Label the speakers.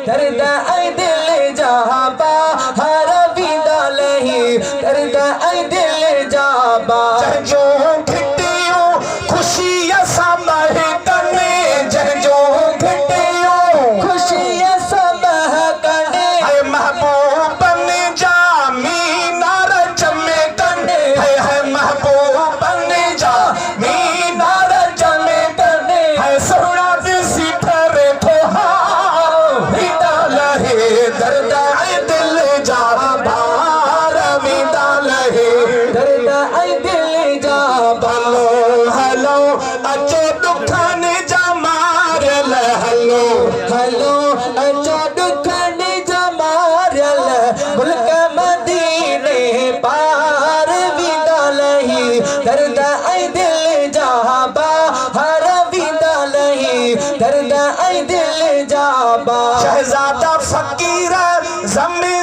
Speaker 1: दर्द आई दिल जाबा हर विदा लही दर्द आई दिल जाबा
Speaker 2: जो घिटियो खुशी सब तने जो घिटियो
Speaker 1: खुशी सब कने
Speaker 2: है महबूब ने जा मीनार चमे तने है महबूब ने जा मीनार चमे तने है सोना दिसी ठरे तो विदा लहे दर्द आई दिल जा बार विदा लहे
Speaker 1: दर्द आई दिल जाबा
Speaker 2: हलो अचो दुखन जा मारल हलो
Speaker 1: हलो अचो दुखन जा मारल मुल्क मदीने पार विदा लही दर्द आई दिल जाबा हर विदा लही दर्द आई दिल जाबा
Speaker 2: शहजादा फकीर जमी